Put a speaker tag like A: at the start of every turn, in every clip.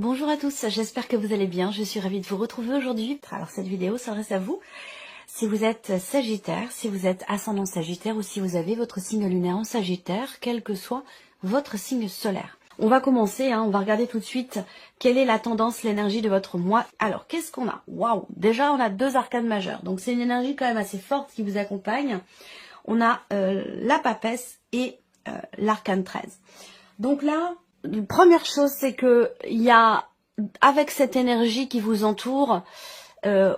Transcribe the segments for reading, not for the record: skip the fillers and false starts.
A: Bonjour à tous, j'espère que vous allez bien. Je suis ravie de vous retrouver aujourd'hui. Alors cette vidéo s'adresse à vous si vous êtes Sagittaire, si vous êtes ascendant Sagittaire ou si vous avez votre signe lunaire en Sagittaire, quel que soit votre signe solaire. On va commencer, on va regarder tout de suite quelle est la tendance, l'énergie de votre mois. Alors qu'est-ce qu'on a? Waouh! Déjà on a deux arcanes majeures, donc c'est une énergie quand même assez forte qui vous accompagne. On a la papesse et l'arcane 13. Donc là, la première chose, c'est que il y a, avec cette énergie qui vous entoure,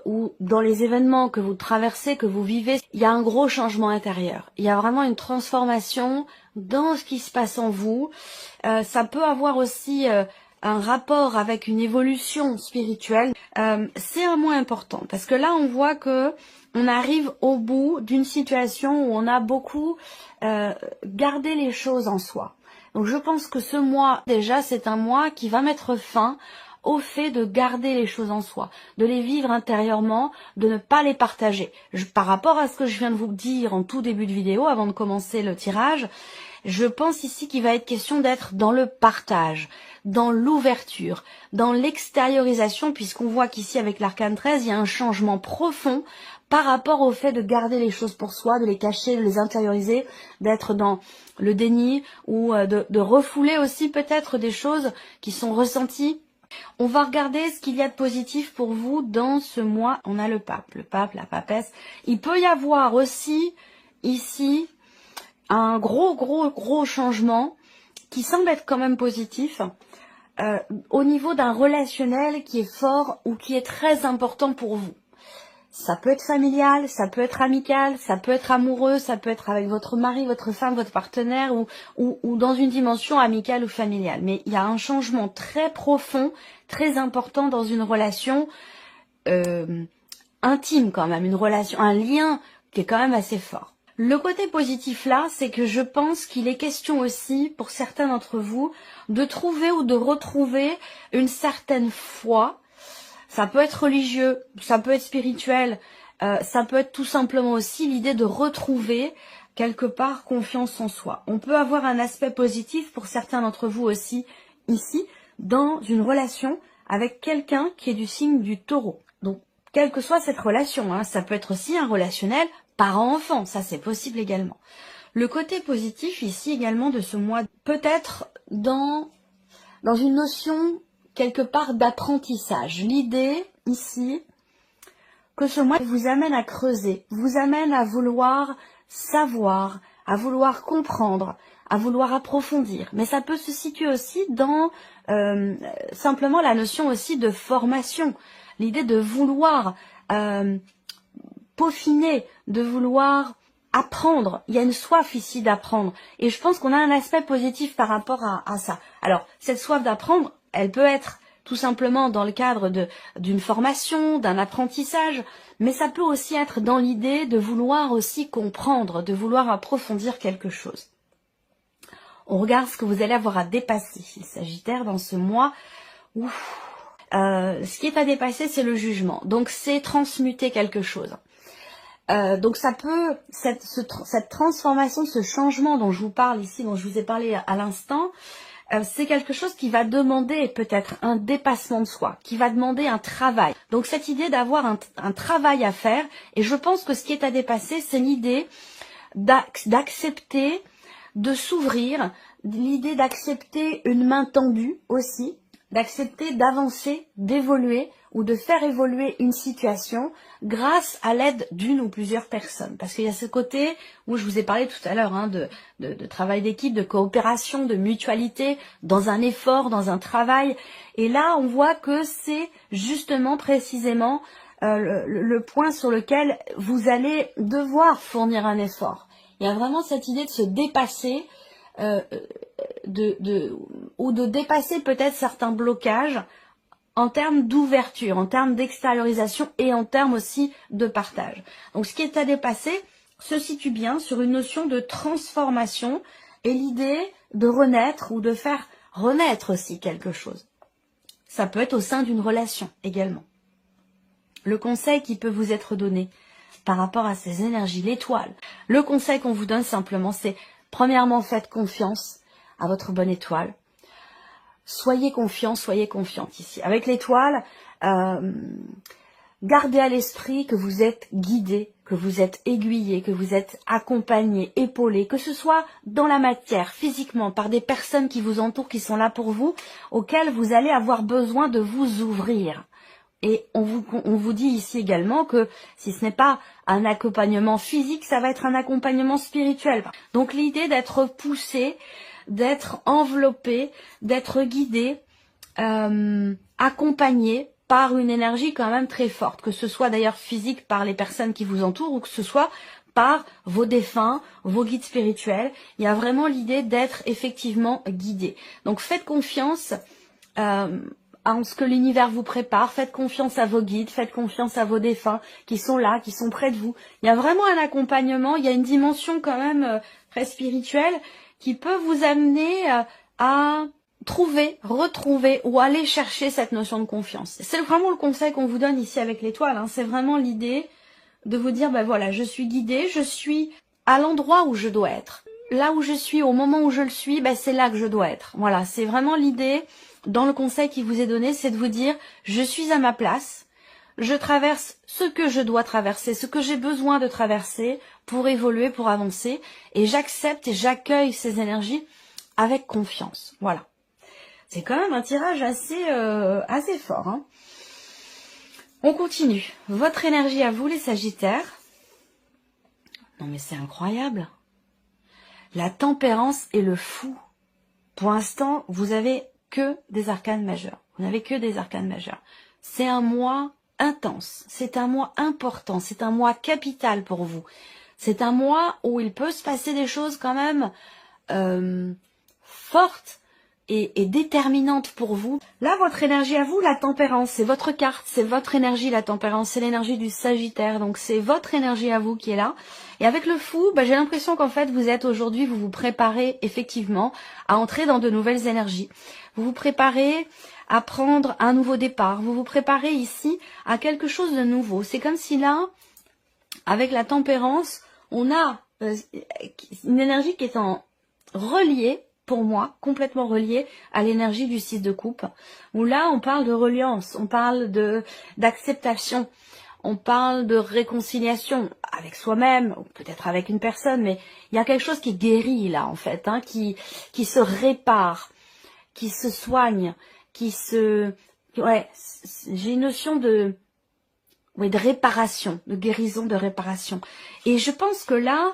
A: ou dans les événements que vous traversez, que vous vivez, il y a un gros changement intérieur. Il y a vraiment une transformation dans ce qui se passe en vous. Ça peut avoir aussi un rapport avec une évolution spirituelle. C'est un mois important parce que là, on voit que on arrive au bout d'une situation où on a beaucoup gardé les choses en soi. Donc je pense que ce mois, déjà, c'est un mois qui va mettre fin au fait de garder les choses en soi, de les vivre intérieurement, de ne pas les partager. Par rapport à ce que je viens de vous dire en tout début de vidéo, avant de commencer le tirage, je pense ici qu'il va être question d'être dans le partage, dans l'ouverture, dans l'extériorisation, puisqu'on voit qu'ici avec l'arcane 13, il y a un changement profond par rapport au fait de garder les choses pour soi, de les cacher, de les intérioriser, d'être dans le déni ou de refouler aussi peut-être des choses qui sont ressenties. On va regarder ce qu'il y a de positif pour vous dans ce mois. On a le pape, la papesse. Il peut y avoir aussi ici un gros changement qui semble être quand même positif au niveau d'un relationnel qui est fort ou qui est très important pour vous. Ça peut être familial, ça peut être amical, ça peut être amoureux, ça peut être avec votre mari, votre femme, votre partenaire ou dans une dimension amicale ou familiale. Mais il y a un changement très profond, très important dans une relation intime quand même, une relation, un lien qui est quand même assez fort. Le côté positif là, c'est que je pense qu'il est question aussi, pour certains d'entre vous, de trouver ou de retrouver une certaine foi. Ça peut être religieux, ça peut être spirituel, ça peut être tout simplement aussi l'idée de retrouver quelque part confiance en soi. On peut avoir un aspect positif pour certains d'entre vous aussi ici, dans une relation avec quelqu'un qui est du signe du taureau. Donc, quelle que soit cette relation, ça peut être aussi un relationnel parent-enfant, ça c'est possible également. Le côté positif ici également de ce mois, peut-être dans une notion quelque part d'apprentissage. L'idée ici que ce mois vous amène à creuser, vous amène à vouloir savoir, à vouloir comprendre, à vouloir approfondir. Mais ça peut se situer aussi dans simplement la notion aussi de formation. L'idée de vouloir peaufiner, de vouloir apprendre. Il y a une soif ici d'apprendre. Et je pense qu'on a un aspect positif par rapport à ça. Alors, cette soif d'apprendre, elle peut être tout simplement dans le cadre d'une formation, d'un apprentissage, mais ça peut aussi être dans l'idée de vouloir aussi comprendre, de vouloir approfondir quelque chose. On regarde ce que vous allez avoir à dépasser, les Sagittaires, dans ce mois. Ce qui est à dépasser, c'est le jugement. Donc, c'est transmuter quelque chose. Donc ça peut, cette transformation, ce changement dont je vous parle ici, dont je vous ai parlé à l'instant, c'est quelque chose qui va demander peut-être un dépassement de soi, qui va demander un travail. Donc cette idée d'avoir un travail à faire, et je pense que ce qui est à dépasser, c'est l'idée d'accepter, de s'ouvrir, l'idée d'accepter une main tendue aussi, d'accepter d'avancer, d'évoluer ou de faire évoluer une situation grâce à l'aide d'une ou plusieurs personnes. Parce qu'il y a ce côté où je vous ai parlé tout à l'heure de travail d'équipe, de coopération, de mutualité, dans un effort, dans un travail. Et là, on voit que c'est justement précisément le point sur lequel vous allez devoir fournir un effort. Il y a vraiment cette idée de se dépasser, ou de dépasser peut-être certains blocages en termes d'ouverture, en termes d'extériorisation et en termes aussi de partage. Donc ce qui est à dépasser se situe bien sur une notion de transformation et l'idée de renaître ou de faire renaître aussi quelque chose. Ça peut être au sein d'une relation également. Le conseil qui peut vous être donné par rapport à ces énergies, l'étoile, le conseil qu'on vous donne simplement, c'est premièrement, faites confiance à votre bonne étoile. soyez confiante ici. Avec l'étoile, gardez à l'esprit que vous êtes guidé, que vous êtes aiguillé, que vous êtes accompagné, épaulé, que ce soit dans la matière, physiquement, par des personnes qui vous entourent, qui sont là pour vous, auxquelles vous allez avoir besoin de vous ouvrir. Et on vous dit ici également que si ce n'est pas un accompagnement physique, ça va être un accompagnement spirituel. Donc l'idée d'être poussé, d'être enveloppé, d'être guidé, accompagné par une énergie quand même très forte, que ce soit d'ailleurs physique par les personnes qui vous entourent ou que ce soit par vos défunts, vos guides spirituels. Il y a vraiment l'idée d'être effectivement guidé. Donc faites confiance en ce que l'univers vous prépare, faites confiance à vos guides, faites confiance à vos défunts qui sont là, qui sont près de vous. Il y a vraiment un accompagnement, il y a une dimension quand même très spirituelle qui peut vous amener à trouver, retrouver ou aller chercher cette notion de confiance. C'est vraiment le conseil qu'on vous donne ici avec l'étoile, hein. C'est vraiment l'idée de vous dire, ben voilà, je suis guidée, je suis à l'endroit où je dois être. Là où je suis, au moment où je le suis, ben c'est là que je dois être. Voilà, c'est vraiment l'idée dans le conseil qui vous est donné, c'est de vous dire, je suis à ma place, je traverse ce que je dois traverser, ce que j'ai besoin de traverser pour évoluer, pour avancer, et j'accepte et j'accueille ces énergies avec confiance. Voilà. C'est quand même un tirage assez fort, hein. On continue. Votre énergie à vous, les Sagittaires. Non mais c'est incroyable. La tempérance et le fou. Pour l'instant, vous avez que des arcanes majeurs. Vous n'avez que des arcanes majeurs. C'est un mois intense. C'est un mois important. C'est un mois capital pour vous. C'est un mois où il peut se passer des choses quand même fortes et déterminante pour vous. Là, votre énergie à vous, la tempérance, c'est votre carte, c'est votre énergie, la tempérance, c'est l'énergie du Sagittaire, donc c'est votre énergie à vous qui est là. Et avec le fou, bah, j'ai l'impression qu'en fait, vous êtes aujourd'hui, vous vous préparez effectivement à entrer dans de nouvelles énergies. Vous vous préparez à prendre un nouveau départ, vous vous préparez ici à quelque chose de nouveau. C'est comme si là, avec la tempérance, on a une énergie qui est reliée, pour moi, complètement relié à l'énergie du 6 de coupe, où là, on parle de reliance, on parle d'acceptation, on parle de réconciliation avec soi-même, ou peut-être avec une personne, mais il y a quelque chose qui guérit là, en fait, hein, qui se répare, qui se soigne, ouais, j'ai une notion de réparation, de guérison, de réparation. Et je pense que là,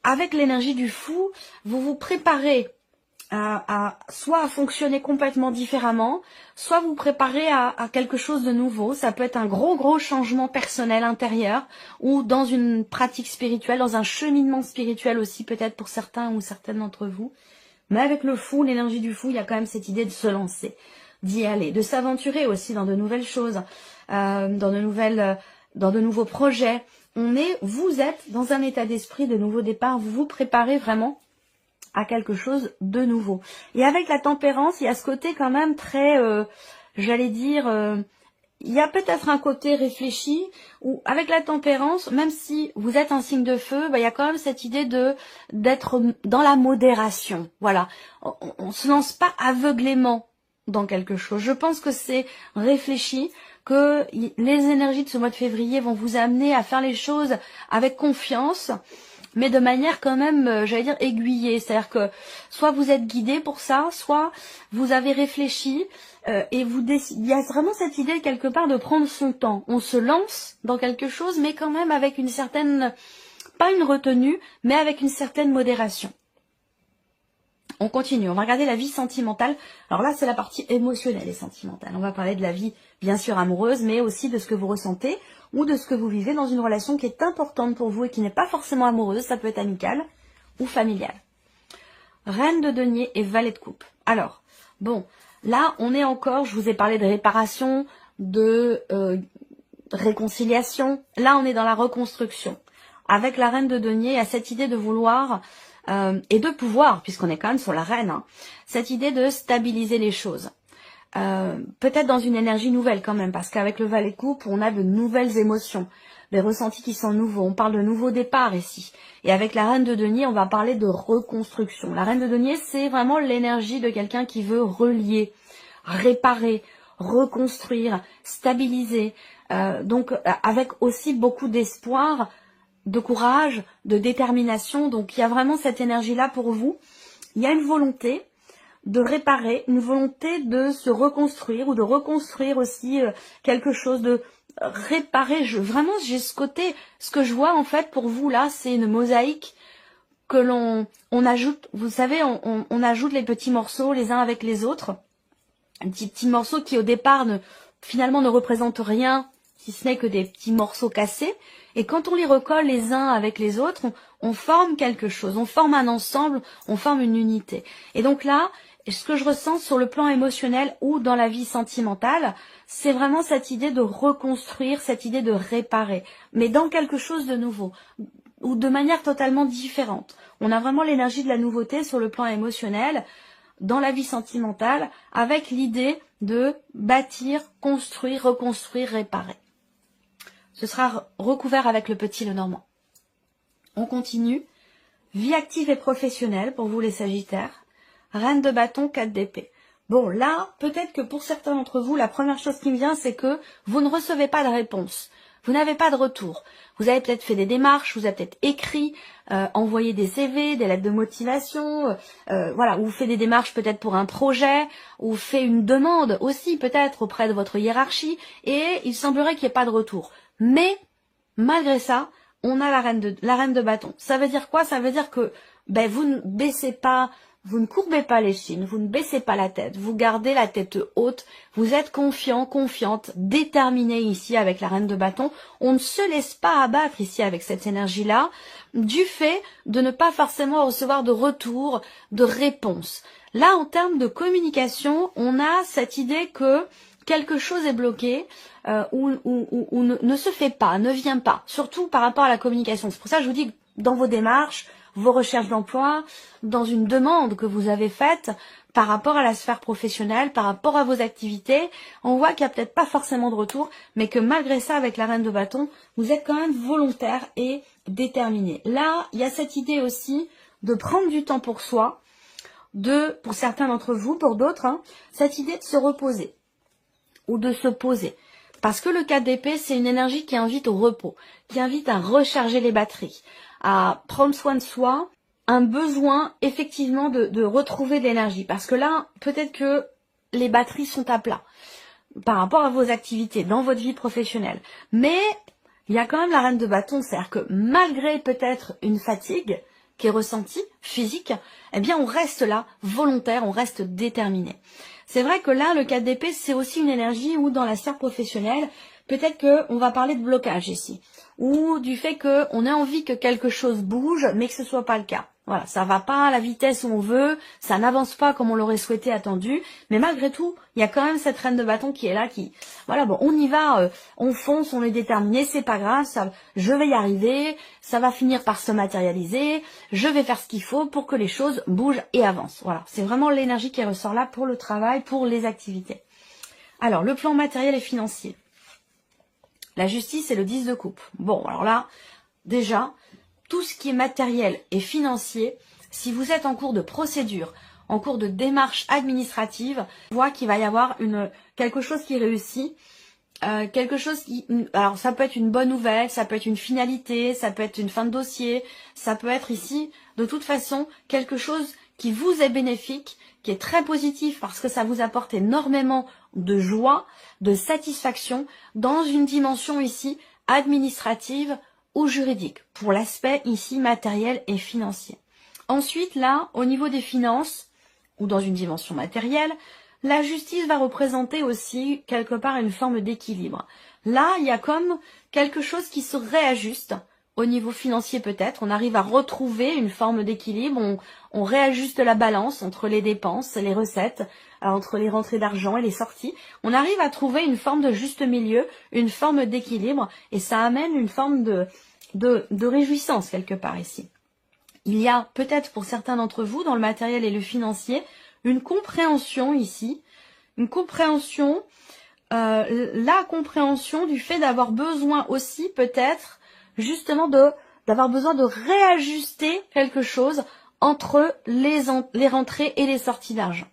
A: avec l'énergie du fou, vous vous préparez soit à fonctionner complètement différemment, soit vous préparez à quelque chose de nouveau. Ça peut être un gros changement personnel intérieur ou dans une pratique spirituelle, dans un cheminement spirituel aussi peut-être pour certains ou certaines d'entre vous. Mais avec le fou, l'énergie du fou, il y a quand même cette idée de se lancer, d'y aller, de s'aventurer aussi dans de nouvelles choses, dans de nouveaux projets. Vous êtes dans un état d'esprit de nouveau départ, vous vous préparez vraiment à quelque chose de nouveau. Et avec la tempérance, il y a ce côté quand même très, j'allais dire, il y a peut-être un côté réfléchi, où avec la tempérance, même si vous êtes un signe de feu, bah, il y a quand même cette idée d'être dans la modération. Voilà, on se lance pas aveuglément dans quelque chose. Je pense que c'est réfléchi, que les énergies de ce mois de février vont vous amener à faire les choses avec confiance, mais de manière quand même, j'allais dire, aiguillée. C'est-à-dire que soit vous êtes guidé pour ça, soit vous avez réfléchi et il y a vraiment cette idée quelque part de prendre son temps. On se lance dans quelque chose, mais quand même avec une certaine, pas une retenue, mais avec une certaine modération. On continue, on va regarder la vie sentimentale. Alors là, c'est la partie émotionnelle et sentimentale. On va parler de la vie, bien sûr, amoureuse, mais aussi de ce que vous ressentez ou de ce que vous vivez dans une relation qui est importante pour vous et qui n'est pas forcément amoureuse. Ça peut être amicale ou familiale. Reine de denier et valet de coupe. Alors, bon, là, on est encore, je vous ai parlé de réparation, de réconciliation. Là, on est dans la reconstruction. Avec la reine de denier, il y a cette idée de vouloir... et de pouvoir, puisqu'on est quand même sur la reine, hein, cette idée de stabiliser les choses. Peut-être dans une énergie nouvelle quand même, parce qu'avec le valet de coupe, on a de nouvelles émotions. des ressentis qui sont nouveaux. On parle de nouveau départ ici. Et avec la reine de denier, on va parler de reconstruction. La reine de denier, c'est vraiment l'énergie de quelqu'un qui veut relier, réparer, reconstruire, stabiliser. Donc avec aussi beaucoup d'espoir, de courage, de détermination. Donc il y a vraiment cette énergie-là pour vous. Il y a une volonté de réparer, une volonté de se reconstruire ou de reconstruire aussi quelque chose, de réparer. Vraiment, j'ai ce côté, ce que je vois en fait pour vous là, c'est une mosaïque que on ajoute, vous savez, on ajoute les petits morceaux les uns avec les autres. Un petits morceaux qui au départ finalement ne représentent rien, si ce n'est que des petits morceaux cassés. Et quand on les recolle les uns avec les autres, on forme quelque chose, on forme un ensemble, on forme une unité. Et donc là, ce que je ressens sur le plan émotionnel ou dans la vie sentimentale, c'est vraiment cette idée de reconstruire, cette idée de réparer, mais dans quelque chose de nouveau ou de manière totalement différente. On a vraiment l'énergie de la nouveauté sur le plan émotionnel, dans la vie sentimentale, avec l'idée de bâtir, construire, reconstruire, réparer. Ce sera recouvert avec le petit Lenormand. On continue. Vie active et professionnelle pour vous les Sagittaires. Reine de bâton, 4 d'épée. Bon, là, peut-être que pour certains d'entre vous, la première chose qui me vient, c'est que vous ne recevez pas de réponse. Vous n'avez pas de retour. Vous avez peut-être fait des démarches, vous avez peut-être écrit, envoyé des CV, des lettres de motivation, voilà, ou fait des démarches peut-être pour un projet, ou fait une demande aussi peut-être auprès de votre hiérarchie, et il semblerait qu'il n'y ait pas de retour. Mais, malgré ça, on a la reine de bâton. Ça veut dire quoi? Ça veut dire que vous ne baissez pas, vous ne courbez pas les chines, vous ne baissez pas la tête, vous gardez la tête haute, vous êtes confiant, confiante, déterminé ici avec la reine de bâton. On ne se laisse pas abattre ici avec cette énergie-là, du fait de ne pas forcément recevoir de retour, de réponse. Là, en termes de communication, on a cette idée que quelque chose est bloqué ou ne se fait pas, ne vient pas, surtout par rapport à la communication. C'est pour ça que je vous dis que dans vos démarches, vos recherches d'emploi, dans une demande que vous avez faite par rapport à la sphère professionnelle, par rapport à vos activités, on voit qu'il n'y a peut-être pas forcément de retour, mais que malgré ça, avec la reine de bâton, vous êtes quand même volontaire et déterminé. Là, il y a cette idée aussi de prendre du temps pour soi, pour certains d'entre vous, pour d'autres, cette idée de se reposer ou de se poser. Parce que le 4 d'épée, c'est une énergie qui invite au repos, qui invite à recharger les batteries, à prendre soin de soi, un besoin effectivement de retrouver de l'énergie. Parce que là, peut-être que les batteries sont à plat par rapport à vos activités dans votre vie professionnelle. Mais il y a quand même la reine de bâton, c'est-à-dire que malgré peut-être une fatigue qui est ressentie, physique, eh bien on reste là, volontaire, on reste déterminé. C'est vrai que là, le 4 d'épée, c'est aussi une énergie où dans la sphère professionnelle, peut-être qu'on va parler de blocage ici, ou du fait qu'on a envie que quelque chose bouge, mais que ce soit pas le cas. Voilà, ça va pas à la vitesse où on veut, ça n'avance pas comme on l'aurait souhaité, attendu, mais malgré tout, il y a quand même cette reine de bâton qui est là, voilà, bon, on y va, on fonce, on est déterminé, c'est pas grave, je vais y arriver, ça va finir par se matérialiser, je vais faire ce qu'il faut pour que les choses bougent et avancent. Voilà, c'est vraiment l'énergie qui ressort là pour le travail, pour les activités. Alors, le plan matériel et financier. La justice et le 10 de coupe. Bon, alors là, déjà, tout ce qui est matériel et financier, si vous êtes en cours de procédure, en cours de démarche administrative, on voit qu'il va y avoir quelque chose qui réussit, quelque chose qui... Alors ça peut être une bonne nouvelle, ça peut être une finalité, ça peut être une fin de dossier, ça peut être ici, de toute façon, quelque chose qui vous est bénéfique, qui est très positif parce que ça vous apporte énormément de joie, de satisfaction dans une dimension ici administrative ou juridique, pour l'aspect ici matériel et financier. Ensuite, là, au niveau des finances, ou dans une dimension matérielle, la justice va représenter aussi quelque part une forme d'équilibre. Là, il y a comme quelque chose qui se réajuste au niveau financier peut-être. On arrive à retrouver une forme d'équilibre, on réajuste la balance entre les dépenses et les recettes, entre les rentrées d'argent et les sorties. On arrive à trouver une forme de juste milieu, une forme d'équilibre, et ça amène une forme de réjouissance quelque part ici. Il y a peut-être pour certains d'entre vous, dans le matériel et le financier, une compréhension ici, une compréhension la compréhension du fait d'avoir besoin aussi peut-être justement d'avoir besoin de réajuster quelque chose entre les rentrées et les sorties d'argent.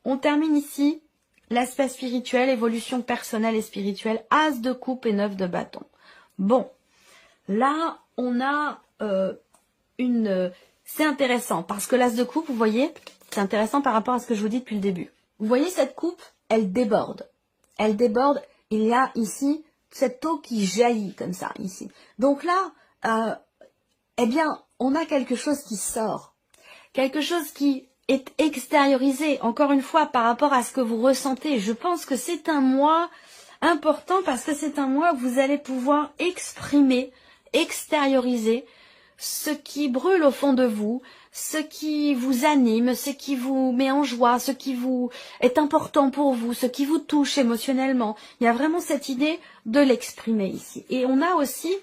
A: On termine ici l'aspect spirituel, évolution personnelle et spirituelle, as de coupe et 9 de bâton. Bon, là on a c'est intéressant parce que l'as de coupe, vous voyez, c'est intéressant par rapport à ce que je vous dis depuis le début. Vous voyez cette coupe, elle déborde. Elle déborde, il y a ici cette eau qui jaillit comme ça, ici. Donc là, eh bien, on a quelque chose qui sort. Quelque chose qui est extériorisé, encore une fois, par rapport à ce que vous ressentez. Je pense que c'est un mois important parce que c'est un mois où vous allez pouvoir exprimer, extérioriser ce qui brûle au fond de vous, ce qui vous anime, ce qui vous met en joie, ce qui vous est important pour vous, ce qui vous touche émotionnellement. Il y a vraiment cette idée de l'exprimer ici. Et on a aussi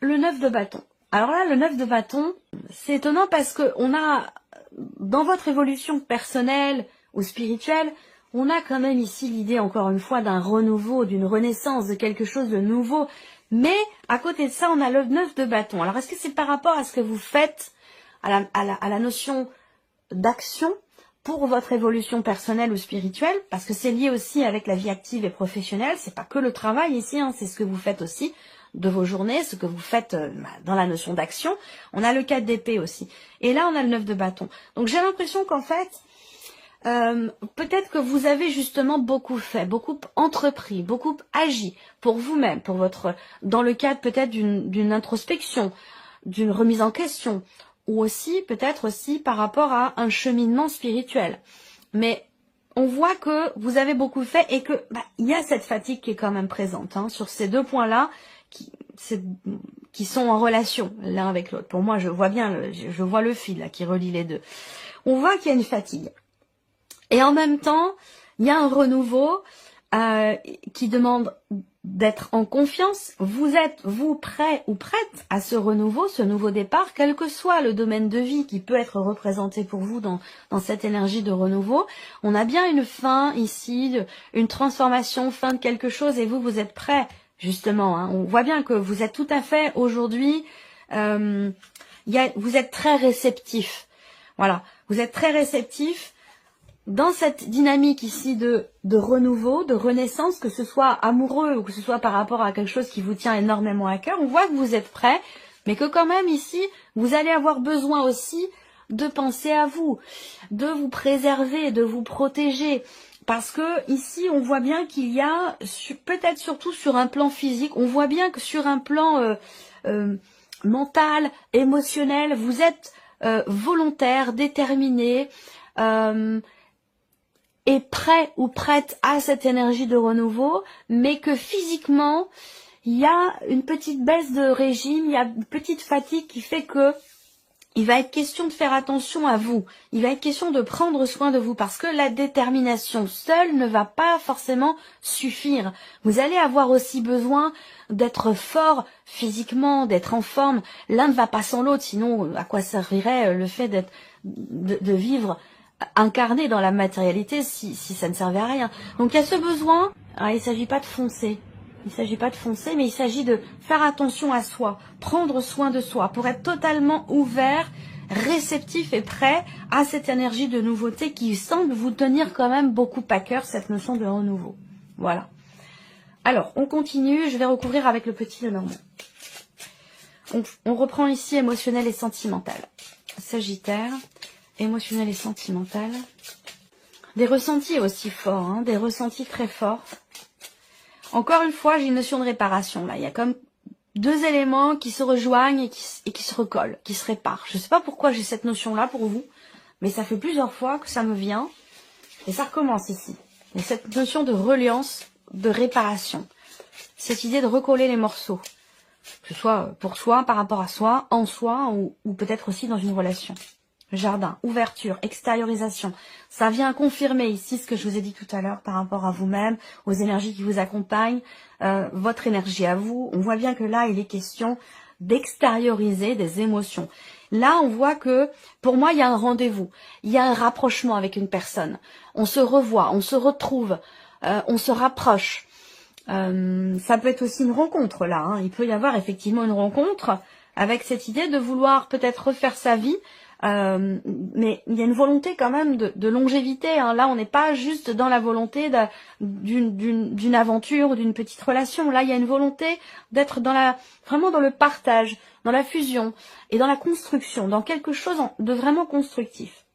A: le 9 de bâton. Alors là, le 9 de bâton, c'est étonnant parce que on a, dans votre évolution personnelle ou spirituelle, on a quand même ici l'idée, encore une fois, d'un renouveau, d'une renaissance, de quelque chose de nouveau. Mais à côté de ça, on a le 9 de bâton. Alors, est-ce que c'est par rapport à ce que vous faites, à la notion d'action pour votre évolution personnelle ou spirituelle? Parce que c'est lié aussi avec la vie active et professionnelle. C'est pas que le travail ici, hein, c'est ce que vous faites aussi de vos journées, ce que vous faites dans la notion d'action. On a le 4 d'épée aussi. Et là, on a le 9 de bâton. Donc, j'ai l'impression qu'en fait, peut-être que vous avez justement beaucoup fait, beaucoup entrepris, beaucoup agi pour vous-même, pour votre, dans le cadre peut-être d'une introspection, d'une remise en question, ou aussi peut-être aussi par rapport à un cheminement spirituel. Mais on voit que vous avez beaucoup fait et que il y a cette fatigue qui est quand même présente hein, sur ces deux points-là qui sont en relation l'un avec l'autre. Pour moi, je vois bien, je vois le fil là qui relie les deux. On voit qu'il y a une fatigue. Et en même temps, il y a un renouveau qui demande d'être en confiance. Vous êtes, vous, prêt ou prête à ce nouveau départ, quel que soit le domaine de vie qui peut être représenté pour vous dans cette énergie de renouveau. On a bien une fin ici, une transformation, fin de quelque chose, et vous êtes prêt, justement. Hein. On voit bien que vous êtes tout à fait aujourd'hui, vous êtes très réceptif. Voilà, vous êtes très réceptif. Dans cette dynamique ici de renouveau, de renaissance, que ce soit amoureux ou que ce soit par rapport à quelque chose qui vous tient énormément à cœur, on voit que vous êtes prêt, mais que quand même ici, vous allez avoir besoin aussi de penser à vous, de vous préserver, de vous protéger. Parce que ici, on voit bien qu'il y a, peut-être surtout sur un plan physique, on voit bien que sur un plan mental, émotionnel, vous êtes volontaire, déterminé, est prêt ou prête à cette énergie de renouveau, mais que physiquement, il y a une petite baisse de régime, il y a une petite fatigue qui fait que il va être question de faire attention à vous. Il va être question de prendre soin de vous parce que la détermination seule ne va pas forcément suffire. Vous allez avoir aussi besoin d'être fort physiquement, d'être en forme. L'un ne va pas sans l'autre, sinon à quoi servirait le fait de vivre incarné dans la matérialité si ça ne servait à rien. Donc il y a ce besoin, il ne s'agit pas de foncer. Il ne s'agit pas de foncer, mais il s'agit de faire attention à soi, prendre soin de soi, pour être totalement ouvert, réceptif et prêt à cette énergie de nouveauté qui semble vous tenir quand même beaucoup à cœur, cette notion de renouveau. Voilà. Alors, on continue, je vais recouvrir avec le petit Lenormand. On reprend ici émotionnel et sentimental. Sagittaire, émotionnel et sentimental. Des ressentis aussi forts, hein, des ressentis très forts. Encore une fois, j'ai une notion de réparation. Là, il y a comme deux éléments qui se rejoignent et qui se recollent, qui se réparent. Je ne sais pas pourquoi j'ai cette notion-là pour vous, mais ça fait plusieurs fois que ça me vient. Et ça recommence ici. Il y a cette notion de reliance, de réparation. Cette idée de recoller les morceaux. Que ce soit pour soi, par rapport à soi, en soi, ou peut-être aussi dans une relation. Jardin, ouverture, extériorisation. Ça vient confirmer ici ce que je vous ai dit tout à l'heure par rapport à vous-même, aux énergies qui vous accompagnent, votre énergie à vous. On voit bien que là, il est question d'extérioriser des émotions. Là, on voit que, pour moi, il y a un rendez-vous. Il y a un rapprochement avec une personne. On se revoit, on se retrouve on se rapproche. Ça peut être aussi une rencontre là, hein. Il peut y avoir effectivement une rencontre avec cette idée de vouloir peut-être refaire sa vie, mais il y a une volonté quand même de longévité, hein. Là on n'est pas juste dans la volonté d'une aventure ou d'une petite relation. Là il y a une volonté d'être vraiment dans le partage, dans la fusion et dans la construction, dans quelque chose de vraiment constructif.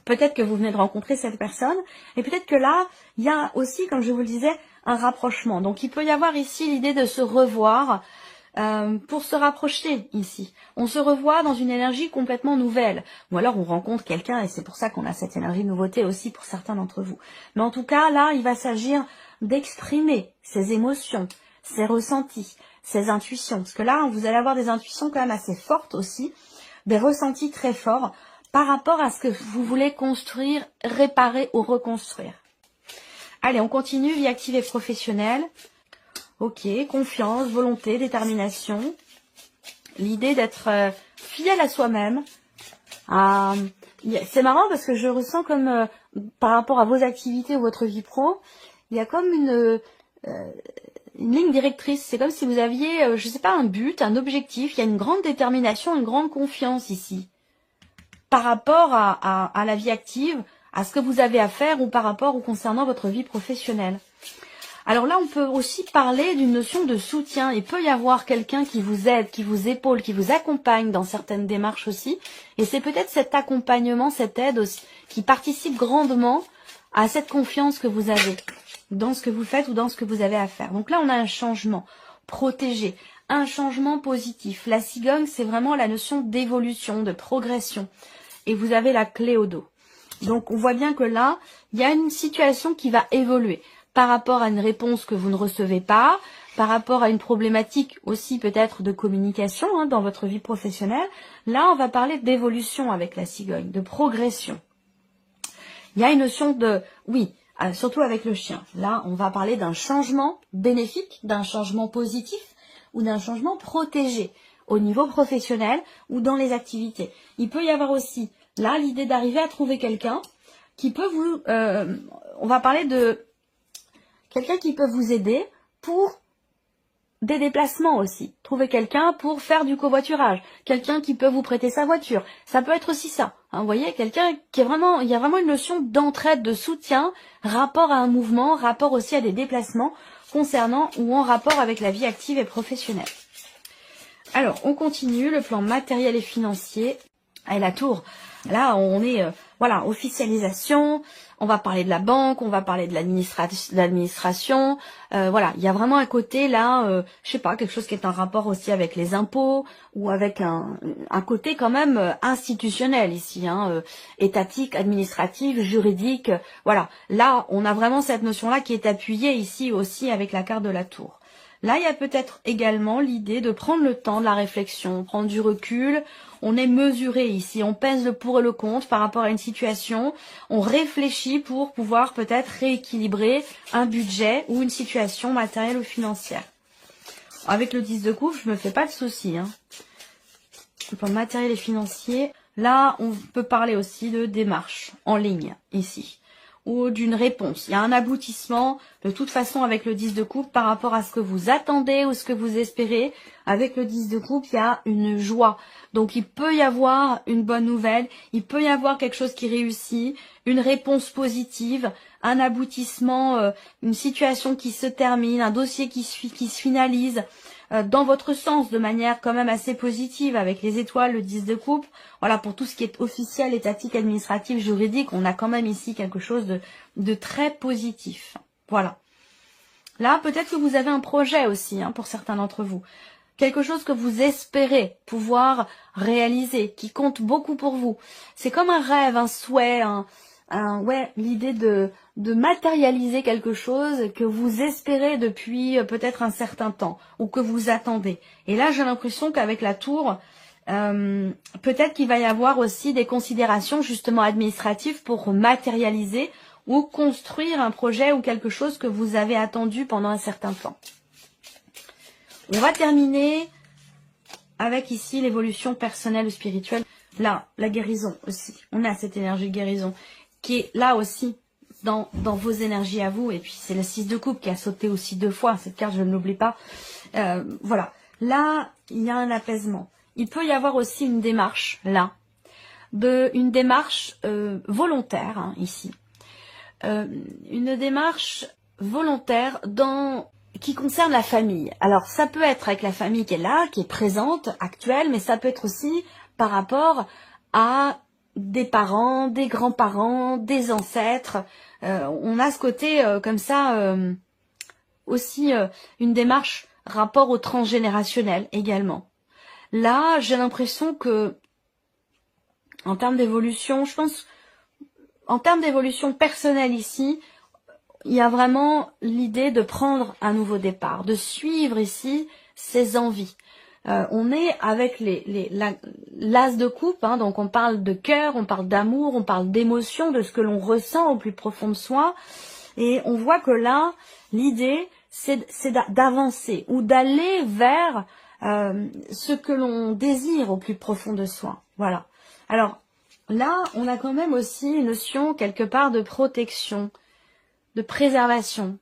A: Peut-être que vous venez de rencontrer cette personne, et peut-être que là, il y a aussi, comme je vous le disais, un rapprochement. Donc il peut y avoir ici l'idée de se revoir pour se rapprocher ici. On se revoit dans une énergie complètement nouvelle. Ou alors on rencontre quelqu'un, et c'est pour ça qu'on a cette énergie de nouveauté aussi pour certains d'entre vous. Mais en tout cas, là, il va s'agir d'exprimer ses émotions, ses ressentis, ses intuitions. Parce que là, vous allez avoir des intuitions quand même assez fortes aussi, des ressentis très forts, par rapport à ce que vous voulez construire, réparer ou reconstruire. Allez, on continue, vie active et professionnelle. Ok, confiance, volonté, détermination. L'idée d'être fidèle à soi-même. C'est marrant parce que je ressens comme, par rapport à vos activités ou votre vie pro, il y a comme une ligne directrice. C'est comme si vous aviez, je sais pas, un but, un objectif. Il y a une grande détermination, une grande confiance ici. Par rapport à la vie active, à ce que vous avez à faire ou par rapport ou concernant votre vie professionnelle. Alors là, on peut aussi parler d'une notion de soutien. Il peut y avoir quelqu'un qui vous aide, qui vous épaule, qui vous accompagne dans certaines démarches aussi. Et c'est peut-être cet accompagnement, cette aide aussi, qui participe grandement à cette confiance que vous avez dans ce que vous faites ou dans ce que vous avez à faire. Donc là, on a un changement protégé, un changement positif. La cigogne, c'est vraiment la notion d'évolution, de progression. Et vous avez la clé au dos. Donc on voit bien que là, il y a une situation qui va évoluer par rapport à une réponse que vous ne recevez pas, par rapport à une problématique aussi peut-être de communication hein, dans votre vie professionnelle. Là, on va parler d'évolution avec la cigogne, de progression. Il y a une notion de, oui, surtout avec le chien. Là, on va parler d'un changement bénéfique, d'un changement positif ou d'un changement protégé au niveau professionnel ou dans les activités. Il peut y avoir aussi, là, l'idée d'arriver à trouver quelqu'un qui peut vous... on va parler de quelqu'un qui peut vous aider pour des déplacements aussi. Trouver quelqu'un pour faire du covoiturage. Quelqu'un qui peut vous prêter sa voiture. Ça peut être aussi ça. Hein, vous voyez, quelqu'un qui est vraiment... Il y a vraiment une notion d'entraide, de soutien, rapport à un mouvement, rapport aussi à des déplacements concernant ou en rapport avec la vie active et professionnelle. Alors, on continue, le plan matériel et financier. Et la tour, là, on est, voilà, officialisation, on va parler de la banque, on va parler de l'administration, voilà, il y a vraiment un côté, là, je sais pas, quelque chose qui est en rapport aussi avec les impôts, ou avec un côté quand même institutionnel ici, hein, étatique, administratif, juridique, voilà. Là, on a vraiment cette notion-là qui est appuyée ici aussi avec la carte de la tour. Là, il y a peut-être également l'idée de prendre le temps de la réflexion, prendre du recul. On est mesuré ici, on pèse le pour et le contre par rapport à une situation. On réfléchit pour pouvoir peut-être rééquilibrer un budget ou une situation matérielle ou financière. Avec le 10 de coupe, je me fais pas de soucis. Hein. Pour le matériel et financier, là, on peut parler aussi de démarche en ligne ici. Ou d'une réponse. Il y a un aboutissement, de toute façon, avec le 10 de coupe par rapport à ce que vous attendez ou ce que vous espérez. Avec le 10 de coupe, il y a une joie. Donc, il peut y avoir une bonne nouvelle, il peut y avoir quelque chose qui réussit, une réponse positive, un aboutissement, une situation qui se termine, un dossier qui se finalise dans votre sens de manière quand même assez positive avec les étoiles, le 10 de coupe. Voilà, pour tout ce qui est officiel, étatique, administratif, juridique, on a quand même ici quelque chose de très positif. Voilà. Là, peut-être que vous avez un projet aussi, hein, pour certains d'entre vous. Quelque chose que vous espérez pouvoir réaliser, qui compte beaucoup pour vous. C'est comme un rêve, un souhait, ouais, l'idée de matérialiser quelque chose que vous espérez depuis peut-être un certain temps ou que vous attendez. Et là, j'ai l'impression qu'avec la tour, peut-être qu'il va y avoir aussi des considérations justement administratives pour matérialiser ou construire un projet ou quelque chose que vous avez attendu pendant un certain temps. On va terminer avec ici l'évolution personnelle ou spirituelle. Là, la guérison aussi. On a cette énergie de guérison qui est là aussi dans vos énergies à vous. Et puis c'est le 6 de coupe qui a sauté aussi 2 fois. Cette carte, je ne l'oublie pas. Voilà. Là, il y a un apaisement. Il peut y avoir aussi une démarche, là. Une démarche volontaire, hein, ici. Une démarche volontaire qui concerne la famille. Alors, ça peut être avec la famille qui est là, qui est présente, actuelle, mais ça peut être aussi par rapport à des parents, des grands-parents, des ancêtres. On a ce côté comme ça, aussi une démarche rapport au transgénérationnel également. Là, j'ai l'impression que, en termes d'évolution, je pense, en termes d'évolution personnelle ici, il y a vraiment l'idée de prendre un nouveau départ, de suivre ici ses envies. On est avec l'as de coupe, hein, donc on parle de cœur, on parle d'amour, on parle d'émotion, de ce que l'on ressent au plus profond de soi. Et on voit que là, l'idée, c'est d'avancer ou d'aller vers ce que l'on désire au plus profond de soi. Voilà. Alors là, on a quand même aussi une notion quelque part de protection, de préservation.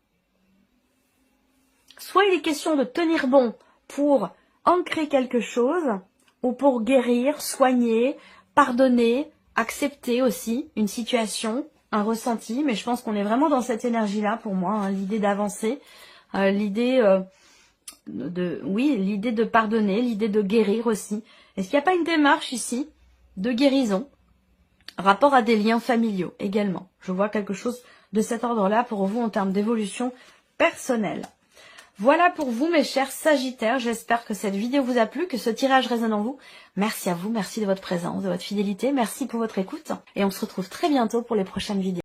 A: Soit il est question de tenir bon pour ancrer quelque chose, ou pour guérir, soigner, pardonner, accepter aussi une situation, un ressenti, mais je pense qu'on est vraiment dans cette énergie-là pour moi, hein, l'idée d'avancer, l'idée l'idée de pardonner, l'idée de guérir aussi. Est-ce qu'il n'y a pas une démarche ici de guérison, rapport à des liens familiaux également? Je vois quelque chose de cet ordre-là pour vous en termes d'évolution personnelle. Voilà pour vous mes chers Sagittaires, j'espère que cette vidéo vous a plu, que ce tirage résonne en vous. Merci à vous, merci de votre présence, de votre fidélité, merci pour votre écoute et on se retrouve très bientôt pour les prochaines vidéos.